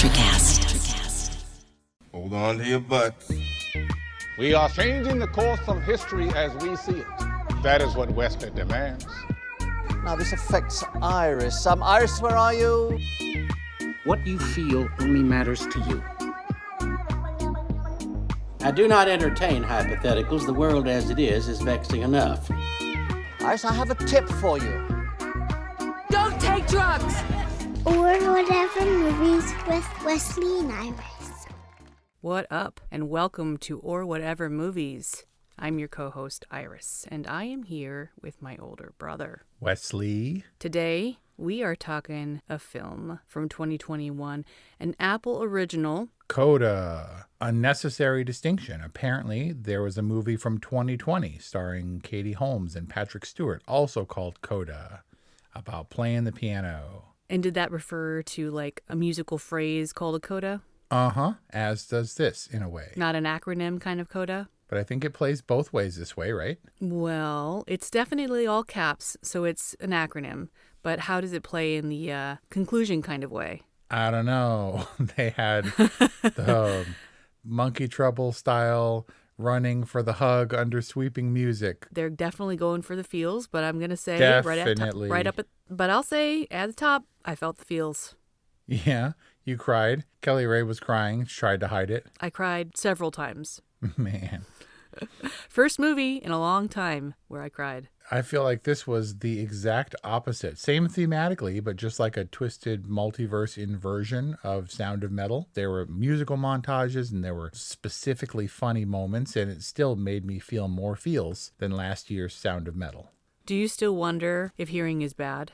Electrocast. Hold on to your butts. We are changing the course of history as we see it. That is what Wesley demands. Now, this affects Iris. Iris, where are you? What you feel only matters to you. I do not entertain hypotheticals. The world as it is vexing enough. Iris, I have a tip for you. Don't take drugs! Or whatever movies with Wesley and Iris. What up, and welcome to Or Whatever Movies. I'm your co-host, Iris, and I am here with my older brother, Wesley. Today, we are talking a film from 2021, an Apple original. CODA, Unnecessary Distinction. Apparently, there was a movie from 2020 starring Katie Holmes and Patrick Stewart, also called CODA, about playing the piano. And did that refer to like a musical phrase called a coda? Uh-huh, as does this, in a way. Not an acronym kind of coda? But I think it plays both ways this way, right? Well, it's definitely all caps, so it's an acronym. But how does it play in the conclusion kind of way? I don't know. They had the Monkey Trouble style running for the hug under sweeping music. They're definitely going for the feels, but I'm going to say definitely. But I'll say at the top, I felt the feels. Yeah, you cried. Kelly Ray was crying. She tried to hide it. I cried several times. Man. First movie in a long time where I cried. I feel like this was the exact opposite. Same thematically, but just like a twisted multiverse inversion of Sound of Metal. There were musical montages and there were specifically funny moments, and it still made me feel more feels than last year's Sound of Metal. Do you still wonder if hearing is bad?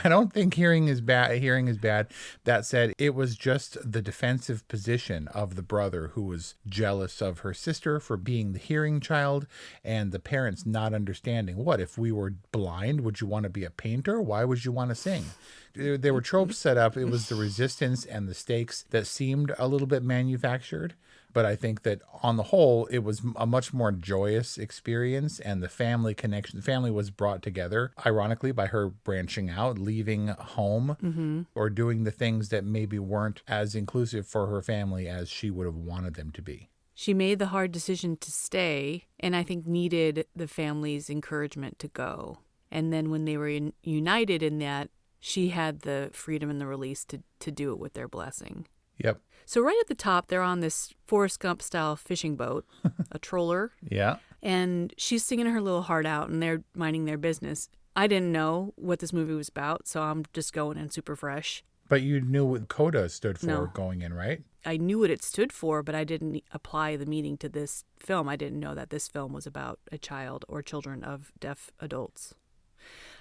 I don't think hearing is bad. That said, it was just the defensive position of the brother who was jealous of her sister for being the hearing child, and the parents not understanding. What, if we were blind, would you want to be a painter? Why would you want to sing? There were tropes set up. It was the resistance and the stakes that seemed a little bit manufactured. But I think that on the whole, it was a much more joyous experience, and the family connection, the family was brought together, ironically, by her branching out, leaving home, or doing the things that maybe weren't as inclusive for her family as she would have wanted them to be. She made the hard decision to stay, and I think needed the family's encouragement to go. And then when they were united in that, she had the freedom and the release to do it with their blessing. Yep. So right at the top, they're on this Forrest Gump-style fishing boat, a troller. Yeah. And she's singing her little heart out, and they're minding their business. I didn't know what this movie was about, so I'm just going in super fresh. But you knew what CODA stood for going in, right? I knew what it stood for, but I didn't apply the meaning to this film. I didn't know that this film was about a child or children of deaf adults.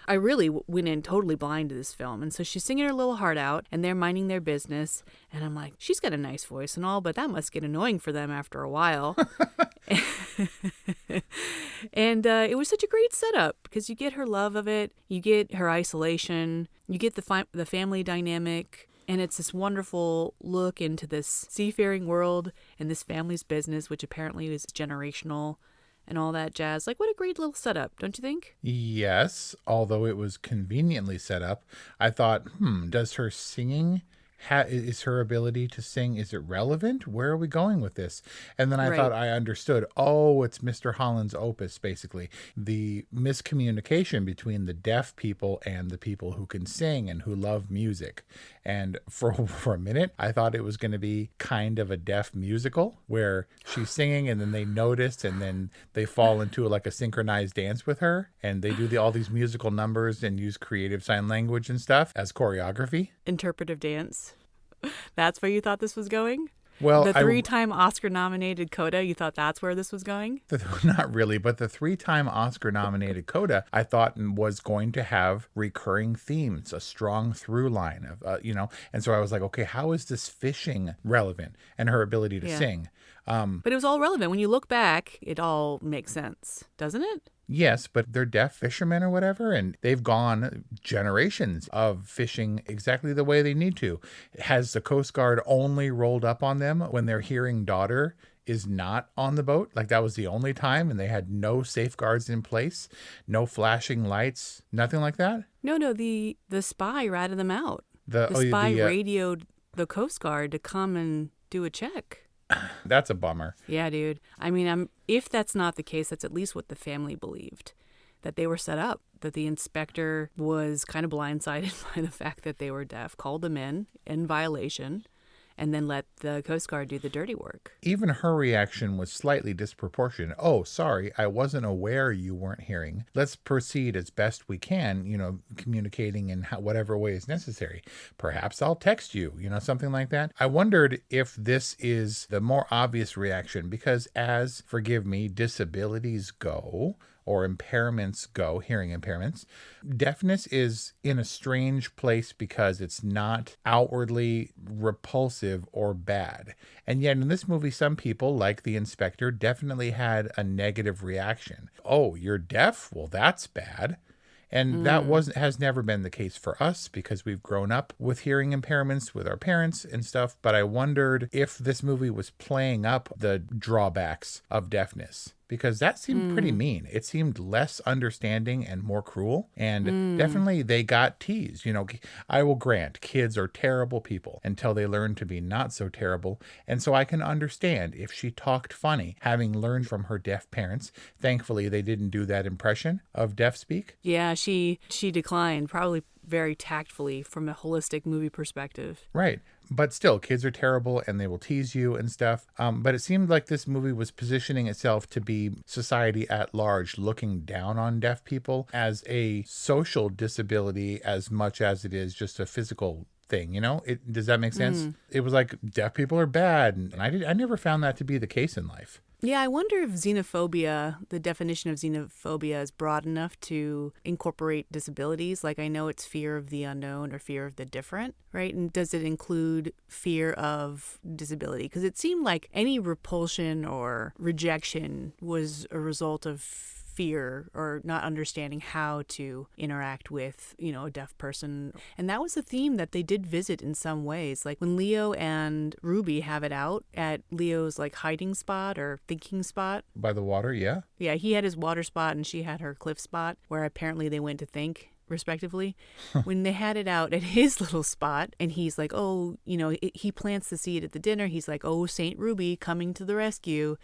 I really went in totally blind to this film. And so she's singing her little heart out, and they're minding their business. And I'm like, she's got a nice voice and all, but that must get annoying for them after a while. And it was such a great setup because you get her love of it. You get her isolation. You get the family dynamic. And it's this wonderful look into this seafaring world and this family's business, which apparently is generational. And all that jazz. Like, what a great little setup, don't you think? Yes, although it was conveniently set up. I thought, does her singing, is her ability to sing, is it relevant? Where are we going with this? And then I thought I understood, it's Mr. Holland's opus, basically. The miscommunication between the deaf people and the people who can sing and who love music. And for a minute, I thought it was going to be kind of a deaf musical where she's singing and then they notice and then they fall into like a synchronized dance with her. And they do all these musical numbers and use creative sign language and stuff as choreography. Interpretive dance. That's where you thought this was going? Well, the 3-time Oscar-nominated CODA, you thought that's where this was going? Not really, but the 3-time Oscar-nominated CODA, I thought was going to have recurring themes, a strong through line of, And so I was like, okay, how is this fishing relevant and her ability to sing? But it was all relevant. When you look back, it all makes sense, doesn't it? Yes, but they're deaf fishermen or whatever, and they've gone generations of fishing exactly the way they need to. Has the Coast Guard only rolled up on them when their hearing daughter is not on the boat? Like that was the only time, and they had no safeguards in place, no flashing lights, nothing like that? No, the spy ratted them out. The spy radioed the Coast Guard to come and do a check. That's a bummer. Yeah, dude. I mean, if that's not the case, that's at least what the family believed, that they were set up, that the inspector was kind of blindsided by the fact that they were deaf, called them in violation, and then let the Coast Guard do the dirty work. Even her reaction was slightly disproportionate. Oh, sorry, I wasn't aware you weren't hearing. Let's proceed as best we can, communicating in whatever way is necessary. Perhaps I'll text you, something like that. I wondered if this is the more obvious reaction because as, forgive me, disabilities go, or impairments go, hearing impairments, deafness is in a strange place because it's not outwardly repulsive or bad. And yet in this movie, some people, like the inspector, definitely had a negative reaction. Oh, you're deaf? Well, that's bad. And that has never been the case for us because we've grown up with hearing impairments with our parents and stuff. But I wondered if this movie was playing up the drawbacks of deafness because that seemed pretty mean. It seemed less understanding and more cruel. And definitely they got teased. I will grant kids are terrible people until they learn to be not so terrible. And so I can understand if she talked funny, having learned from her deaf parents. Thankfully, they didn't do that impression of deaf speak. Yeah, she declined, probably very tactfully from a holistic movie perspective. Right. But still, kids are terrible and they will tease you and stuff. But it seemed like this movie was positioning itself to be society at large, looking down on deaf people as a social disability as much as it is just a physical thing. Does that make sense? It was like deaf people are bad. And I never found that to be the case in life. Yeah, I wonder if xenophobia, the definition of xenophobia is broad enough to incorporate disabilities. Like I know it's fear of the unknown or fear of the different, right? And does it include fear of disability? Because it seemed like any repulsion or rejection was a result of fear or not understanding how to interact with, a deaf person. And that was a theme that they did visit in some ways. Like when Leo and Ruby have it out at Leo's hiding spot or thinking spot. By the water, yeah. Yeah, he had his water spot and she had her cliff spot where apparently they went to think respectively. When they had it out at his little spot and he's like, oh, he plants the seed at the dinner. He's like, oh, Saint Ruby coming to the rescue.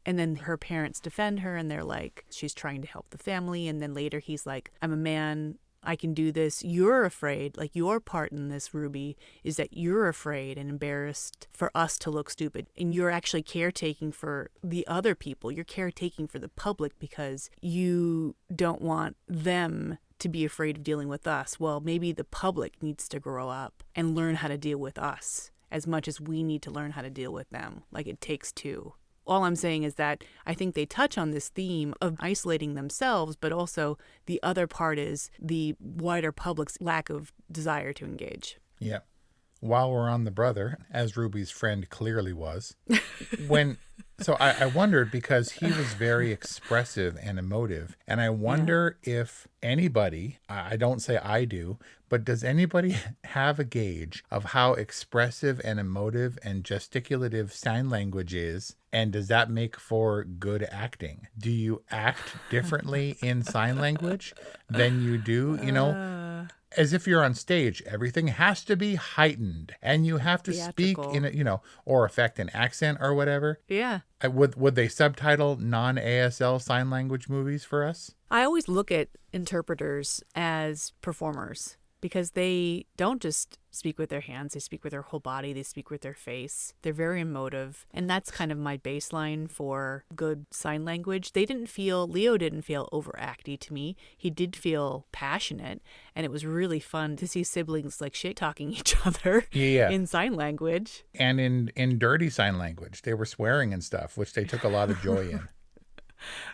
And then her parents defend her and they're like, she's trying to help the family. And then later he's like, I'm a man. I can do this. You're afraid. Your part in this, Ruby, is that you're afraid and embarrassed for us to look stupid. And you're actually caretaking for the other people. You're caretaking for the public because you don't want them to be afraid of dealing with us. Well, maybe the public needs to grow up and learn how to deal with us as much as we need to learn how to deal with them. It takes two. All I'm saying is that I think they touch on this theme of isolating themselves, but also the other part is the wider public's lack of desire to engage. Yeah. While we're on the brother, as Ruby's friend clearly was, so I wondered because he was very expressive and emotive. And I wonder if anybody, I don't say I do, but does anybody have a gauge of how expressive and emotive and gesticulative sign language is? And does that make for good acting? Do you act differently in sign language than you do, as if you're on stage, everything has to be heightened and you have to theatrical. Speak in a, or affect an accent or whatever. Yeah. Would they subtitle non-ASL sign language movies for us? I always look at interpreters as performers because they don't just speak with their hands, they speak with their whole body, they speak with their face. They're very emotive. And that's kind of my baseline for good sign language. Leo didn't feel overacty to me. He did feel passionate. And it was really fun to see siblings shit-talking each other in sign language. And in dirty sign language. They were swearing and stuff, which they took a lot of joy in.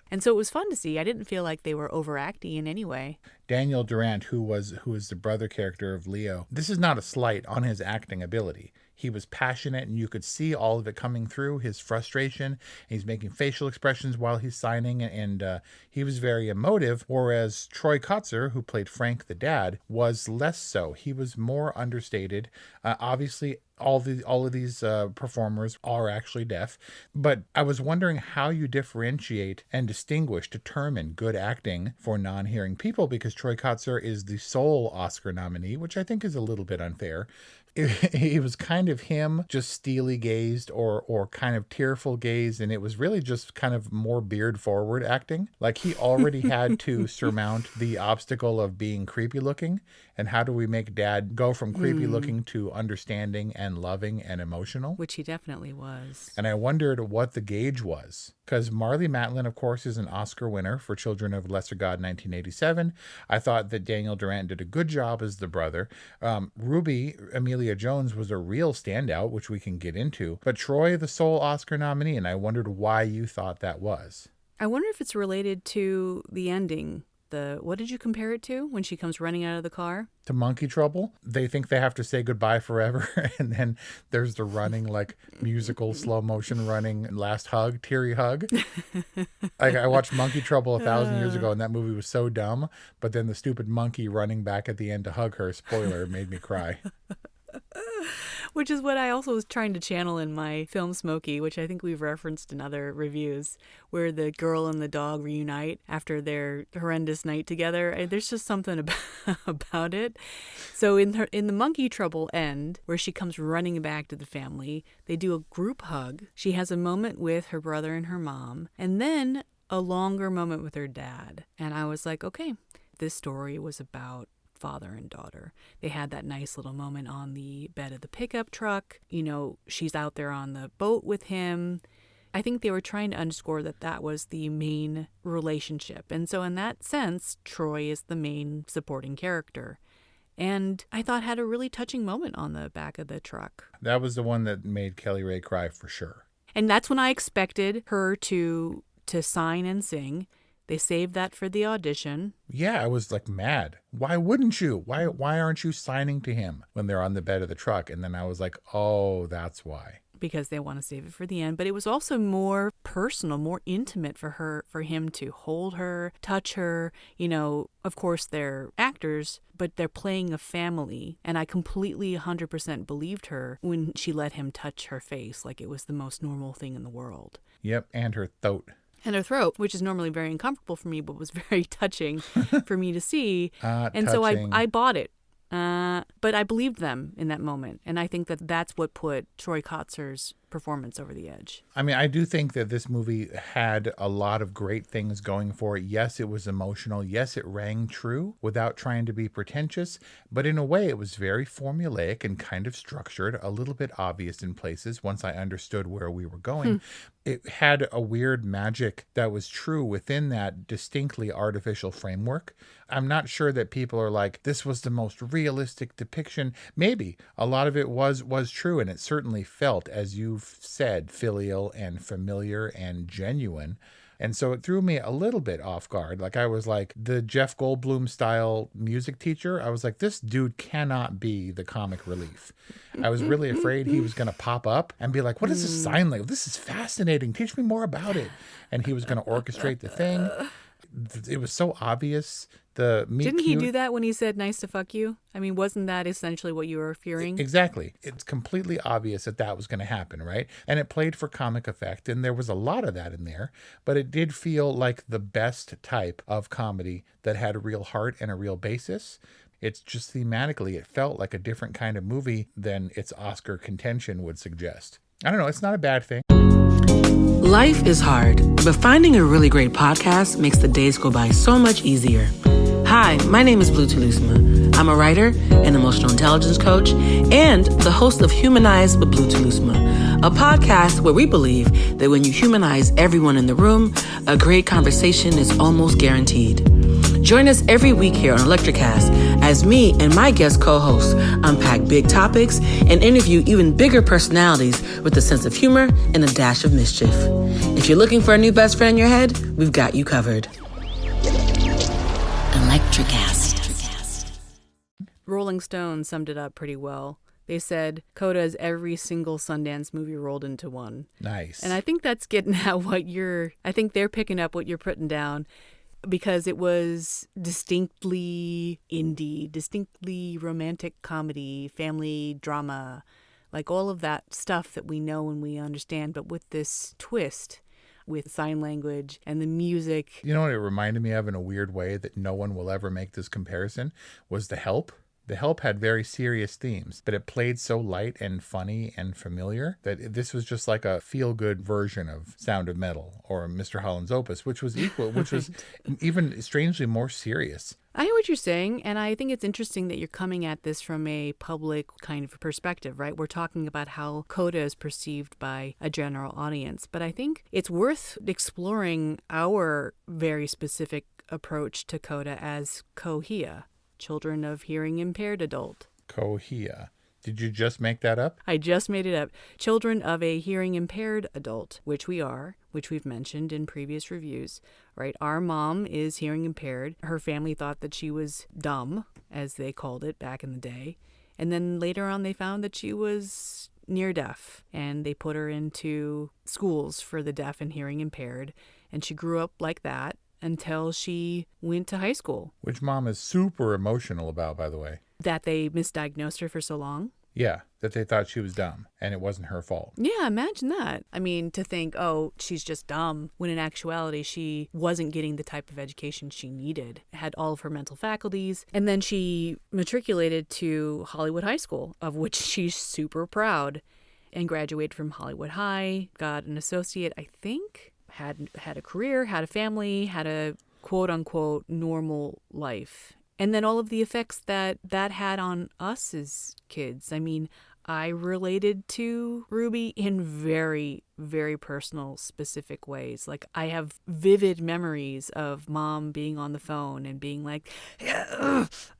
And so it was fun to see. I didn't feel like they were overacting in any way. Daniel Durant, who is the brother character of Leo, this is not a slight on his acting ability. He was passionate and you could see all of it coming through, his frustration. He's making facial expressions while he's signing and he was very emotive, whereas Troy Kotzer, who played Frank the dad, was less so. He was more understated. Obviously, all of these performers are actually deaf, but I was wondering how you differentiate and distinguish, determine good acting for non-hearing people, because Troy Kotsur is the sole Oscar nominee, which I think is a little bit unfair. It was kind of him just steely gazed or kind of tearful gazed, and it was really just kind of more beard forward acting. Like he already had to surmount the obstacle of being creepy looking. And how do we make dad go from creepy looking to understanding and loving and emotional? Which he definitely was. And I wondered what the gauge was. Because Marlee Matlin, of course, is an Oscar winner for Children of Lesser God 1987. I thought that Daniel Durant did a good job as the brother. Ruby, Emilia Jones, was a real standout, which we can get into. But Troy, the sole Oscar nominee, and I wondered why you thought that was. I wonder if it's related to the ending. What did you compare it to when she comes running out of the car? To Monkey Trouble. They think they have to say goodbye forever. And then there's the running, like musical slow motion running last hug, teary hug. Like I watched Monkey Trouble 1,000 years ago and that movie was so dumb. But then the stupid monkey running back at the end to hug her, spoiler, made me cry. Which is what I also was trying to channel in my film Smokey, which I think we've referenced in other reviews, where the girl and the dog reunite after their horrendous night together. There's just something about it. So in the Monkey Trouble end, where she comes running back to the family, they do a group hug. She has a moment with her brother and her mom, and then a longer moment with her dad. And I was like, okay, this story was about father and daughter. They had that nice little moment on the bed of the pickup truck. You know, she's out there on the boat with him. I think they were trying to underscore that was the main relationship. And so in that sense, Troy is the main supporting character. And I thought had a really touching moment on the back of the truck. That was the one that made Kelly Ray cry for sure. And that's when I expected her to sign and sing. They saved that for the audition. Yeah, I was like mad. Why wouldn't you? Why aren't you signing to him when they're on the bed of the truck? And then I was like, oh, that's why. Because they want to save it for the end. But it was also more personal, more intimate for him to hold her, touch her. You know, of course, they're actors, but they're playing a family. And I completely 100% believed her when she let him touch her face like it was the most normal thing in the world. Yep, and her throat. And her throat, which is normally very uncomfortable for me, but was very touching for me to see. And touching. So I bought it. But I believed them in that moment. And I think that's what put Troy Kotsur's performance over the edge. I mean, I do think that this movie had a lot of great things going for it. Yes, it was emotional. Yes, it rang true without trying to be pretentious. But in a way, it was very formulaic and kind of structured, a little bit obvious in places once I understood where we were going. It had a weird magic that was true within that distinctly artificial framework. I'm not sure that people are like, this was the most realistic depiction. Maybe a lot of it was true, and it certainly felt, as you've said, filial and familiar and genuine. And so it threw me a little bit off guard. Like I was like the Jeff Goldblum style music teacher. I was like, this dude cannot be the comic relief. I was really afraid he was going to pop up and be like, what is this sign language? This is fascinating. Teach me more about it. And he was going to orchestrate the thing. It was so obvious. Didn't he do that when he said nice to fuck you? I mean, wasn't that essentially what you were fearing? Exactly. It's completely obvious that was going to happen, right? And it played for comic effect, and there was a lot of that in there, but it did feel like the best type of comedy that had a real heart and a real basis. It's just thematically, it felt like a different kind of movie than its Oscar contention would suggest. I don't know. It's not a bad thing. Life is hard, but finding a really great podcast makes the days go by so much easier. Hi, my name is Blue Telusma. I'm a writer, an emotional intelligence coach, and the host of Humanize with Blue Telusma, a podcast where we believe that when you humanize everyone in the room, a great conversation is almost guaranteed. Join us every week here on Electricast as me and my guest co-hosts unpack big topics and interview even bigger personalities with a sense of humor and a dash of mischief. If you're looking for a new best friend in your head, we've got you covered. Electricast. Rolling Stone summed it up pretty well. They said CODA is every single Sundance movie rolled into one. Nice. And I think that's getting at I think they're picking up what you're putting down, because it was distinctly indie, distinctly romantic comedy, family drama, like all of that stuff that we know and we understand, but with this twist. with sign language and the music. You know what it reminded me of in a weird way that no one will ever make this comparison was The Help. The Help had very serious themes, but it played so light and funny and familiar that this was just like a feel-good version of Sound of Metal or Mr. Holland's Opus, which was even strangely more serious. I hear what you're saying, and I think it's interesting that you're coming at this from a public kind of perspective, right? We're talking about how CODA is perceived by a general audience, but I think it's worth exploring our very specific approach to CODA as COHIA, Children of Hearing-Impaired Adult. COHIA. Did you just make that up? I just made it up. Children of a hearing-impaired adult, which we are, which we've mentioned in previous reviews, right? Our mom is hearing impaired. Her family thought that she was dumb, as they called it back in the day. And then later on, they found that she was near deaf, and they put her into schools for the deaf and hearing impaired. And she grew up like that until she went to high school. Which mom is super emotional about, by the way. That they misdiagnosed her for so long. Yeah, that they thought she was dumb and it wasn't her fault. Yeah, imagine that. I mean, to think, oh, she's just dumb, when in actuality, she wasn't getting the type of education she needed, had all of her mental faculties. And then she matriculated to Hollywood High School, of which she's super proud, and graduated from Hollywood High, got an associate, I think, had a career, had a family, had a quote-unquote normal life. And then all of the effects that had on us as kids. I mean, I related to Ruby in very, very personal, specific ways. Like, I have vivid memories of mom being on the phone and being like,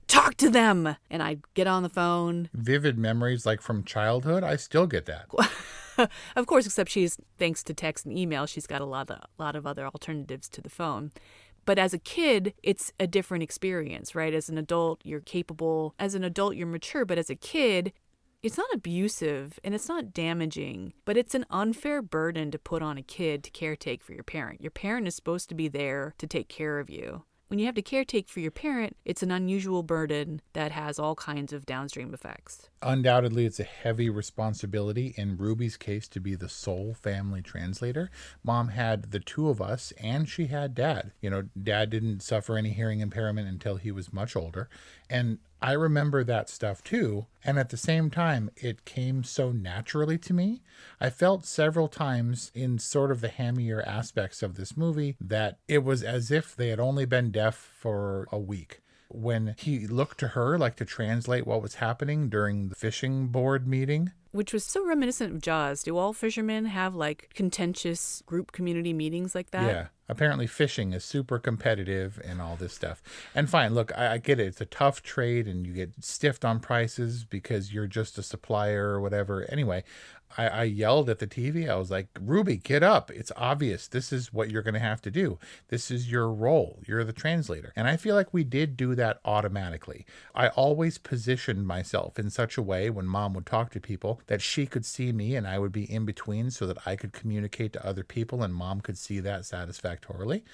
talk to them. And I'd get on the phone. Vivid memories like from childhood? I still get that. Of course, except thanks to text and email, she's got a lot of other alternatives to the phone. But as a kid, it's a different experience, right? As an adult, you're capable. As an adult, you're mature. But as a kid, it's not abusive and it's not damaging, but it's an unfair burden to put on a kid to caretake for your parent. Your parent is supposed to be there to take care of you. When you have to caretake for your parent, it's an unusual burden that has all kinds of downstream effects. Undoubtedly, it's a heavy responsibility in Ruby's case to be the sole family translator. Mom had the two of us, and she had Dad. You know, Dad didn't suffer any hearing impairment until he was much older. And I remember that stuff too. And at the same time, it came so naturally to me. I felt several times in sort of the hammier aspects of this movie that it was as if they had only been deaf for a week. When he looked to her, like to translate what was happening during the fishing board meeting. Which was so reminiscent of Jaws. Do all fishermen have like contentious group community meetings like that? Yeah. Apparently fishing is super competitive and all this stuff. And fine, look, I get it. It's a tough trade and you get stiffed on prices because you're just a supplier or whatever. Anyway, I yelled at the TV. I was like, Ruby, get up. It's obvious. This is what you're going to have to do. This is your role. You're the translator. And I feel like we did do that automatically. I always positioned myself in such a way when Mom would talk to people that she could see me and I would be in between so that I could communicate to other people and Mom could see that satisfactorily.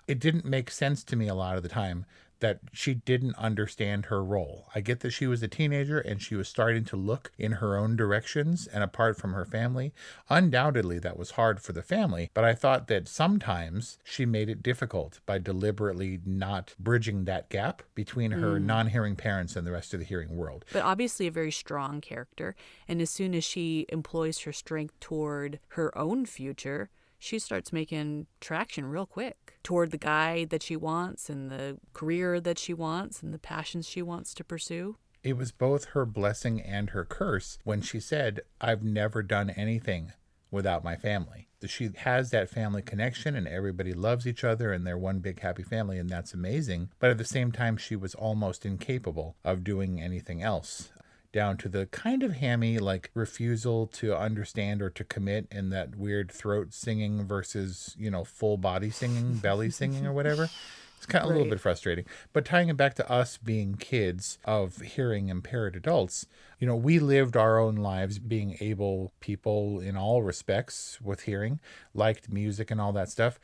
It didn't make sense to me a lot of the time that she didn't understand her role. I get that she was a teenager and she was starting to look in her own directions and apart from her family. Undoubtedly, that was hard for the family, but I thought that sometimes she made it difficult by deliberately not bridging that gap between her non-hearing parents and the rest of the hearing world. But obviously a very strong character, and as soon as she employs her strength toward her own future, she starts making traction real quick toward the guy that she wants and the career that she wants and the passions she wants to pursue. It was both her blessing and her curse when she said, I've never done anything without my family. She has that family connection and everybody loves each other and they're one big happy family and that's amazing. But at the same time, she was almost incapable of doing anything else. Down to the kind of hammy, like, refusal to understand or to commit in that weird throat singing versus, full body singing, belly singing or whatever. It's kind of a little bit frustrating. But tying it back to us being kids of hearing impaired adults, we lived our own lives being able people in all respects with hearing, liked music and all that stuff.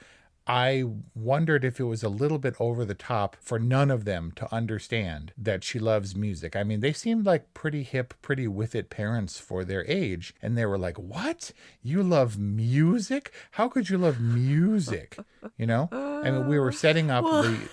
I wondered if it was a little bit over the top for none of them to understand that she loves music. I mean, they seemed like pretty hip, pretty with it parents for their age. And they were like, what? You love music? How could you love music? You know? I mean, we were setting up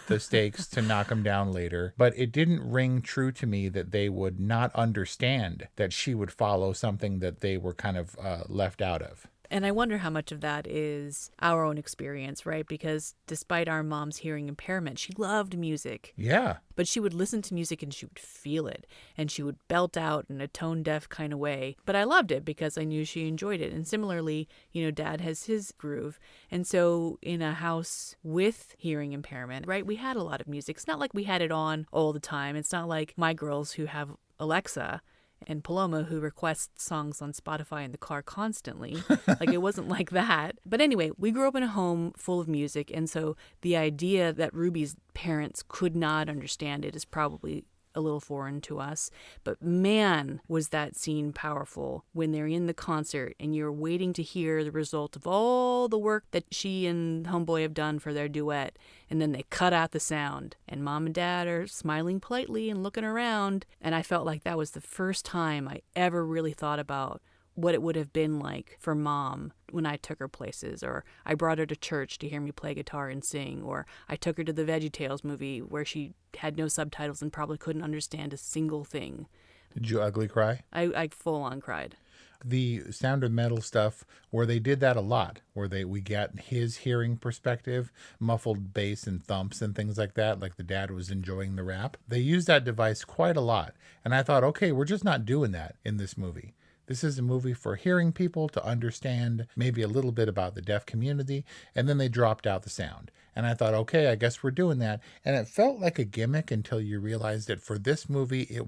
the stakes to knock them down later, but it didn't ring true to me that they would not understand that she would follow something that they were kind of left out of. And I wonder how much of that is our own experience, right? Because despite our mom's hearing impairment, she loved music. Yeah. But she would listen to music and she would feel it. And she would belt out in a tone-deaf kind of way. But I loved it because I knew she enjoyed it. And similarly, Dad has his groove. And so in a house with hearing impairment, right, we had a lot of music. It's not like we had it on all the time. It's not like my girls who have Alexa and Paloma, who requests songs on Spotify in the car constantly. Like, it wasn't like that. But anyway, we grew up in a home full of music, and so the idea that Ruby's parents could not understand it is probably a little foreign to us. But man, was that scene powerful when they're in the concert and you're waiting to hear the result of all the work that she and Homeboy have done for their duet. And then they cut out the sound and Mom and Dad are smiling politely and looking around. And I felt like that was the first time I ever really thought about what it would have been like for Mom when I took her places, or I brought her to church to hear me play guitar and sing, or I took her to the VeggieTales movie where she had no subtitles and probably couldn't understand a single thing. Did you ugly cry? I full on cried. The Sound of Metal stuff, where they did that a lot, where we get his hearing perspective, muffled bass and thumps and things like that, like the dad was enjoying the rap. They used that device quite a lot. And I thought, okay, we're just not doing that in this movie. This is a movie for hearing people to understand maybe a little bit about the deaf community, and then they dropped out the sound. And I thought, okay, I guess we're doing that. And it felt like a gimmick until you realized that for this movie, it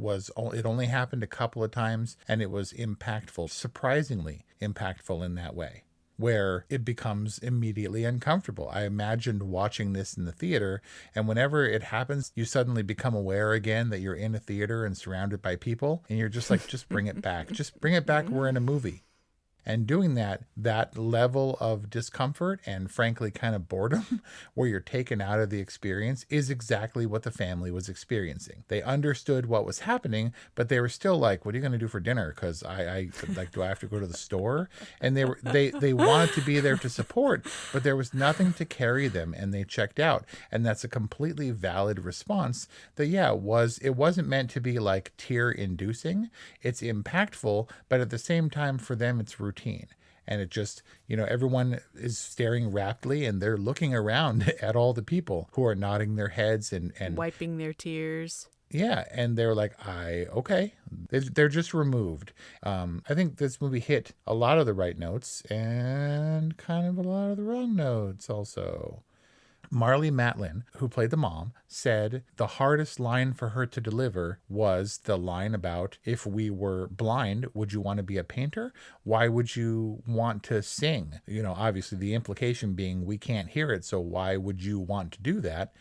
only happened a couple of times, and it was impactful, surprisingly impactful in that way, where it becomes immediately uncomfortable. I imagined watching this in the theater, and whenever it happens, you suddenly become aware again that you're in a theater and surrounded by people, and you're just like, just bring it back. Just bring it back. We're in a movie. And doing that level of discomfort and frankly kind of boredom where you're taken out of the experience is exactly what the family was experiencing. They understood what was happening, but they were still like, what are you going to do for dinner? Because I like, do I have to go to the store? And they wanted to be there to support, but there was nothing to carry them, and they checked out. And that's a completely valid response that, yeah, it wasn't meant to be like tear inducing. It's impactful, but at the same time for them, it's routine. And it just, everyone is staring raptly and they're looking around at all the people who are nodding their heads and wiping their tears. Yeah. And they're like, okay. They're just removed. I think this movie hit a lot of the right notes and kind of a lot of the wrong notes also. Marlee Matlin, who played the mom, said the hardest line for her to deliver was the line about, if we were blind, would you want to be a painter? Why would you want to sing? Obviously the implication being we can't hear it, so why would you want to do that?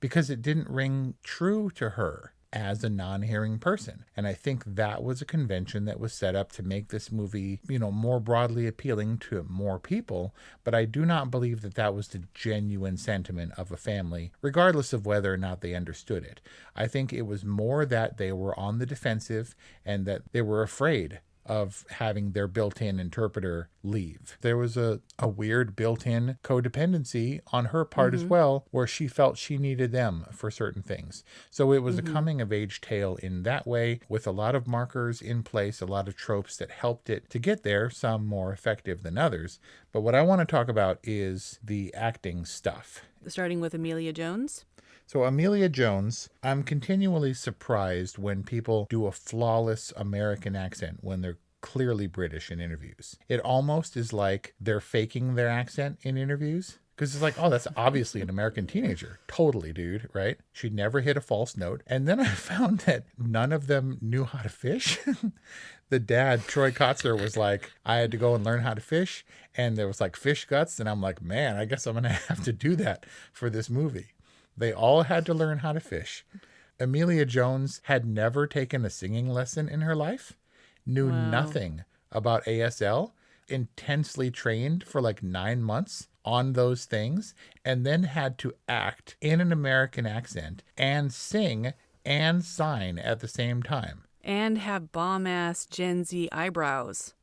Because it didn't ring true to her as a non-hearing person. And I think that was a convention that was set up to make this movie, more broadly appealing to more people. But I do not believe that was the genuine sentiment of a family, regardless of whether or not they understood it. I think it was more that they were on the defensive and that they were afraid of having their built-in interpreter leave. There was a weird built-in codependency on her part as well, where she felt she needed them for certain things. So it was a coming-of-age tale in that way, with a lot of markers in place, a lot of tropes that helped it to get there, some more effective than others. But what I want to talk about is the acting stuff. Starting with Emilia Jones. So Emilia Jones, I'm continually surprised when people do a flawless American accent when they're clearly British in interviews. It almost is like they're faking their accent in interviews. Because it's like, oh, that's obviously an American teenager. Totally, dude, right? She'd never hit a false note. And then I found that none of them knew how to fish. The dad, Troy Kotzer, was like, I had to go and learn how to fish. And there was like fish guts. And I'm like, man, I guess I'm going to have to do that for this movie. They all had to learn how to fish. Emilia Jones had never taken a singing lesson in her life, knew nothing about ASL, intensely trained for like 9 months on those things and then had to act in an American accent and sing and sign at the same time. And have bomb-ass Gen Z eyebrows.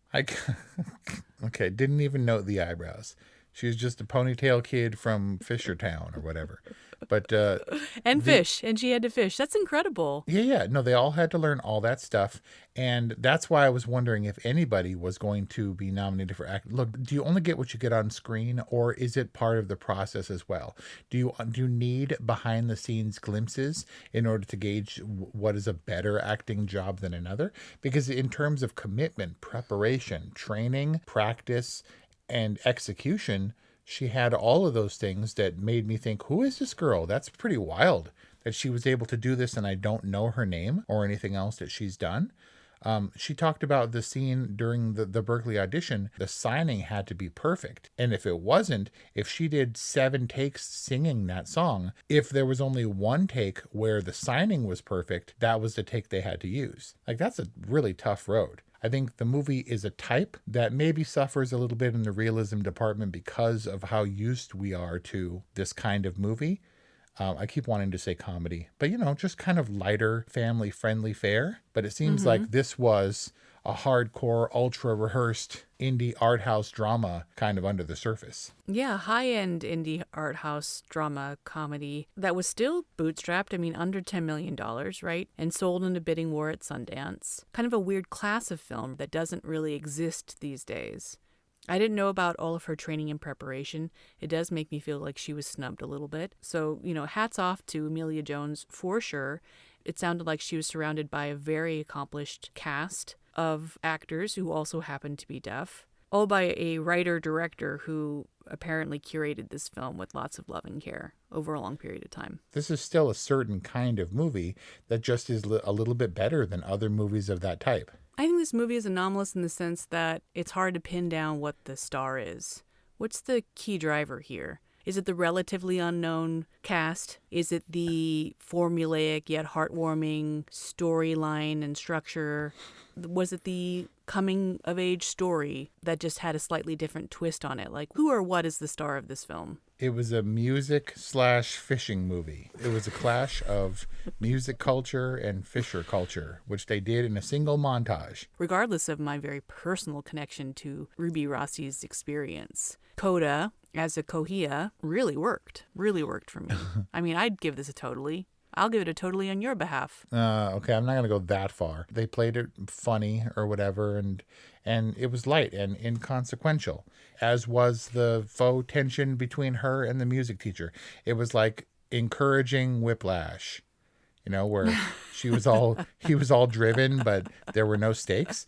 Okay, didn't even note the eyebrows. She was just a ponytail kid from Fishertown or whatever. But and fish, and she had to fish. That's incredible. Yeah. No, they all had to learn all that stuff. And that's why I was wondering if anybody was going to be nominated for act. Look, do you only get what you get on screen, or is it part of the process as well? Do you need behind the scenes glimpses in order to gauge what is a better acting job than another? Because in terms of commitment, preparation, training, practice, and execution, she had all of those things that made me think, who is this girl? That's pretty wild that she was able to do this and I don't know her name or anything else that she's done. She talked about the scene during the Berkeley audition. The signing had to be perfect. And if it wasn't, if she did 7 takes singing that song, if there was only 1 take where the signing was perfect, that was the take they had to use. Like, that's a really tough road. I think the movie is a type that maybe suffers a little bit in the realism department because of how used we are to this kind of movie. I keep wanting to say comedy, but just kind of lighter, family-friendly fare. But it seems like this was a hardcore, ultra-rehearsed indie art house drama kind of under the surface. Yeah, high-end indie art house drama comedy that was still bootstrapped. I mean, under $10 million, right? And sold in a bidding war at Sundance. Kind of a weird class of film that doesn't really exist these days. I didn't know about all of her training and preparation. It does make me feel like she was snubbed a little bit. So, hats off to Emilia Jones for sure. It sounded like she was surrounded by a very accomplished cast of actors who also happened to be deaf, all by a writer-director who apparently curated this film with lots of love and care over a long period of time. This is still a certain kind of movie that just is a little bit better than other movies of that type. I think this movie is anomalous in the sense that it's hard to pin down what the star is. What's the key driver here? Is it the relatively unknown cast? Is it the formulaic yet heartwarming storyline and structure? Was it the coming-of-age story that just had a slightly different twist on it? Like, who or what is the star of this film? It was a music/fishing movie. It was a clash of music culture and fisher culture, which they did in a single montage. Regardless of my very personal connection to Ruby Rossi's experience, CODA as a Kohia really worked for me. I mean, I'd give this a totally. I'll give it a totally on your behalf. Okay, I'm not going to go that far. They played it funny or whatever, and it was light and inconsequential, as was the faux tension between her and the music teacher. It was like encouraging Whiplash, where he was all driven, but there were no stakes.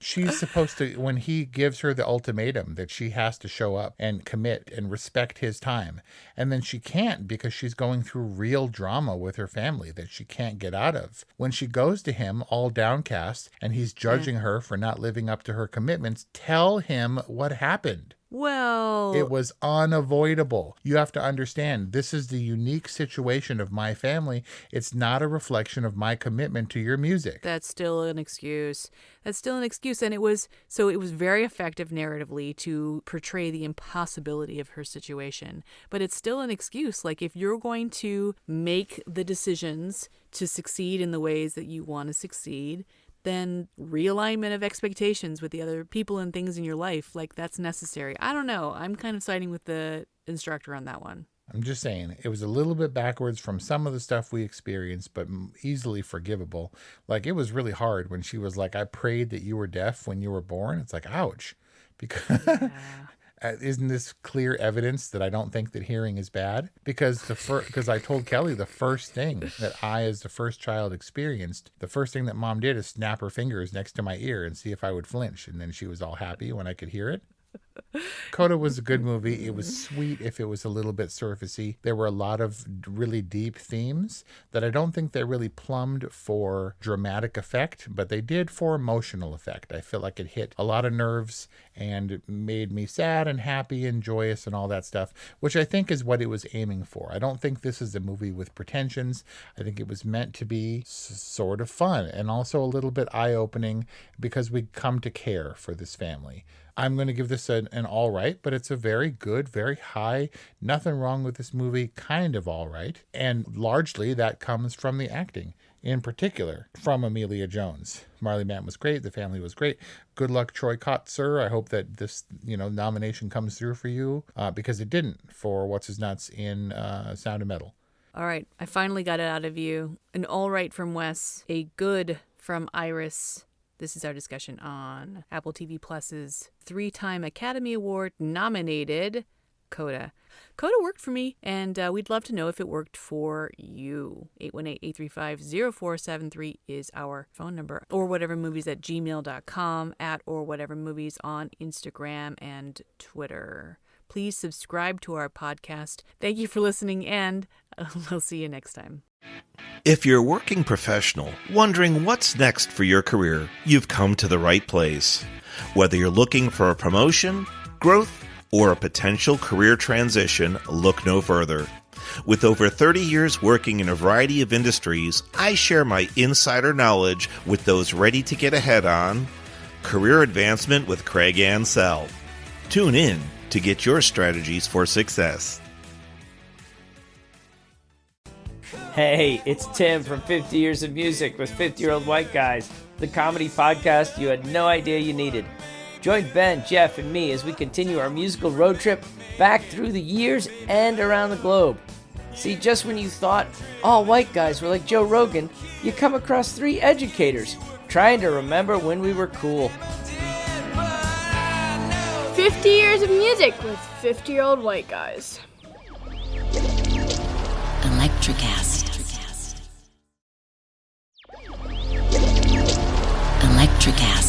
She's supposed to, when he gives her the ultimatum that she has to show up and commit and respect his time. And then she can't because she's going through real drama with her family that she can't get out of. When she goes to him all downcast and he's judging her for not living up to her commitments, tell him what happened. Well, it was unavoidable. You have to understand, this is the unique situation of my family. It's not a reflection of my commitment to your music. That's still an excuse. And it was very effective narratively to portray the impossibility of her situation. But it's still an excuse. Like, if you're going to make the decisions to succeed in the ways that you want to succeed, then realignment of expectations with the other people and things in your life, like, that's necessary. I don't know. I'm kind of siding with the instructor on that one. I'm just saying, it was a little bit backwards from some of the stuff we experienced, but easily forgivable. Like, it was really hard when she was like, I prayed that you were deaf when you were born. It's like, ouch. Because isn't this clear evidence that I don't think that hearing is bad? Because I told Kelly the first thing that I, as the first child, experienced, the first thing that Mom did is snap her fingers next to my ear and see if I would flinch. And then she was all happy when I could hear it. CODA was a good movie. It was sweet if it was a little bit surfacey. There were a lot of really deep themes that I don't think they really plumbed for dramatic effect, but they did for emotional effect. I feel like it hit a lot of nerves and made me sad and happy and joyous and all that stuff, which I think is what it was aiming for. I don't think this is a movie with pretensions. I think it was meant to be sort of fun and also a little bit eye-opening because we come to care for this family. I'm going to give this an all right, but it's a very good, very high, nothing wrong with this movie, kind of all right. And largely that comes from the acting, in particular from Emilia Jones. Marley Mann was great. The family was great. Good luck, Troy Kotsur. I hope that this, nomination comes through for you, because it didn't for What's His Nuts in Sound of Metal. All right, I finally got it out of you. An all right from Wes, a good from Iris. This is our discussion on Apple TV Plus's 3-time Academy Award nominated CODA. CODA worked for me, and we'd love to know if it worked for you. 818-835-0473 is our phone number. orwhatevermovies@gmail.com, @orwhatevermovies on Instagram and Twitter. Please subscribe to our podcast. Thank you for listening, and we'll see you next time. If you're a working professional wondering what's next for your career, you've come to the right place. Whether you're looking for a promotion, growth, or a potential career transition, look no further. With over 30 years working in a variety of industries, I share my insider knowledge with those ready to get ahead on Career Advancement with Craig Ansell. Tune in to get your strategies for success. Hey, it's Tim from 50 Years of Music with 50-Year-Old White Guys, the comedy podcast you had no idea you needed. Join Ben, Jeff, and me as we continue our musical road trip back through the years and around the globe. See, just when you thought all white guys were like Joe Rogan, you come across 3 educators trying to remember when we were cool. 50 Years of Music with 50-Year-Old White Guys. Electricast. Electricast.